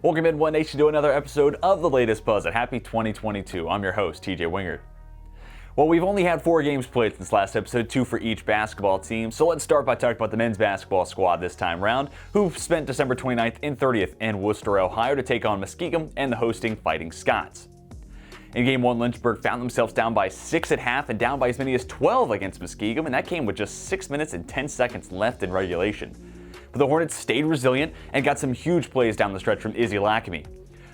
Welcome in, One Nation, to another episode of the latest buzz at Happy 2022. I'm your host, TJ Wingard. Well, we've only had 4 games played since last episode, 2 for each basketball team. So let's start by talking about the men's basketball squad this time round, who spent December 29th and 30th in Worcester, Ohio to take on Muskegon and the hosting Fighting Scots. In Game 1, Lynchburg found themselves down by 6 at half and down by as many as 12 against Muskegon, and that came with just 6 minutes and 10 seconds left in regulation. But the Hornets stayed resilient and got some huge plays down the stretch from Izzy Lackamy.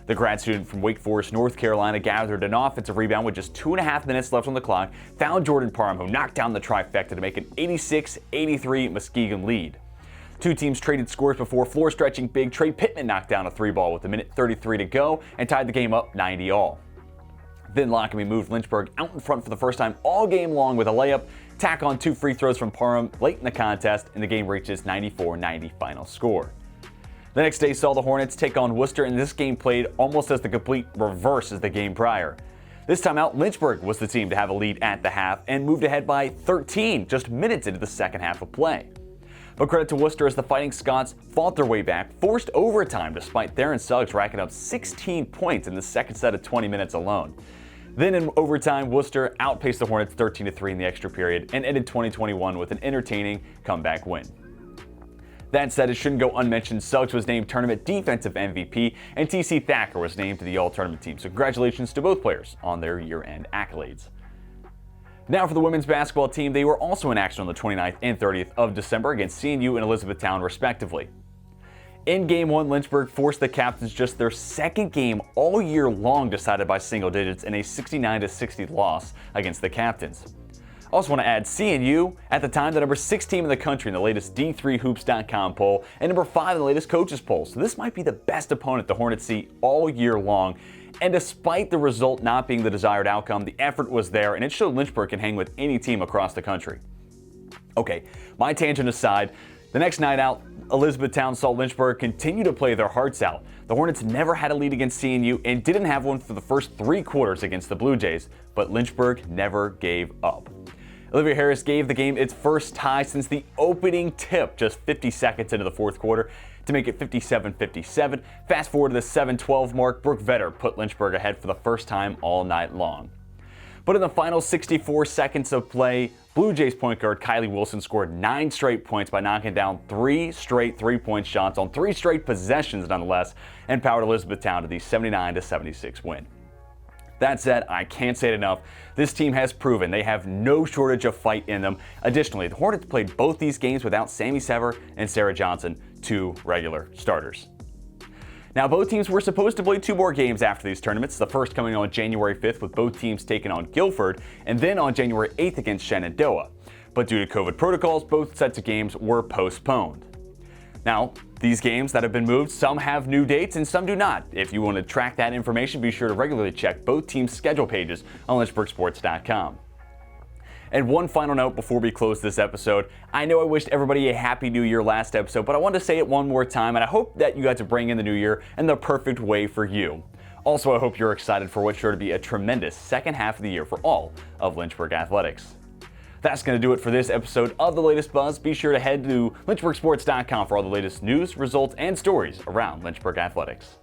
The grad student from Wake Forest, North Carolina, gathered an offensive rebound with just 2.5 minutes left on the clock, found Jordan Parham, who knocked down the trifecta to make an 86-83 Muskegon lead. Two teams traded scores before floor-stretching big Trey Pittman knocked down a 3-ball with 1:33 to go and tied the game up 90-all. Then Lackamy moved Lynchburg out in front for the first time all game long with a layup, tack on 2 free throws from Parham late in the contest, and the game reaches 94-90 final score. The next day saw the Hornets take on Worcester, and this game played almost as the complete reverse as the game prior. This time out, Lynchburg was the team to have a lead at the half and moved ahead by 13 just minutes into the second half of play. But credit to Worcester as the Fighting Scots fought their way back, forced overtime despite Theron Suggs racking up 16 points in the second set of 20 minutes alone. Then in overtime, Worcester outpaced the Hornets 13-3 in the extra period and ended 2021 with an entertaining comeback win. That said, it shouldn't go unmentioned, Suggs was named Tournament Defensive MVP and TC Thacker was named to the All-Tournament team, so congratulations to both players on their year-end accolades. Now for the women's basketball team, they were also in action on the 29th and 30th of December against CNU and Elizabethtown respectively. In Game 1, Lynchburg forced the Captains just their second game all year long decided by single digits in a 69-60 loss against the Captains. I also want to add CNU, at the time the number 6 team in the country in the latest D3Hoops.com poll and number 5 in the latest coaches poll, so this might be the best opponent the Hornets see all year long. And despite the result not being the desired outcome, the effort was there and it showed Lynchburg can hang with any team across the country. Okay, my tangent aside, the next night out, Elizabethtown saw Lynchburg continue to play their hearts out. The Hornets never had a lead against CNU and didn't have one for the first 3 quarters against the Blue Jays, but Lynchburg never gave up. Olivia Harris gave the game its first tie since the opening tip just 50 seconds into the fourth quarter to make it 57-57. Fast forward to the 7-12 mark, Brooke Vetter put Lynchburg ahead for the first time all night long. But in the final 64 seconds of play, Blue Jays point guard Kylie Wilson scored 9 straight points by knocking down 3 straight 3-point shots on 3 straight possessions nonetheless, and powered Elizabethtown to the 79-76 win. That said, I can't say it enough, this team has proven they have no shortage of fight in them. Additionally, the Hornets played both these games without Sammy Sever and Sarah Johnson, 2 regular starters. Now, both teams were supposed to play 2 more games after these tournaments, the first coming on January 5th with both teams taking on Guilford, and then on January 8th against Shenandoah. But due to COVID protocols, both sets of games were postponed. Now, these games that have been moved, some have new dates and some do not. If you want to track that information, be sure to regularly check both teams' schedule pages on lynchburgsports.com. And one final note before we close this episode. I know I wished everybody a happy new year last episode, but I wanted to say it one more time, and I hope that you got to bring in the new year in the perfect way for you. Also, I hope you're excited for what's sure to be a tremendous second half of the year for all of Lynchburg athletics. That's going to do it for this episode of The Latest Buzz. Be sure to head to lynchburgsports.com for all the latest news, results, and stories around Lynchburg athletics.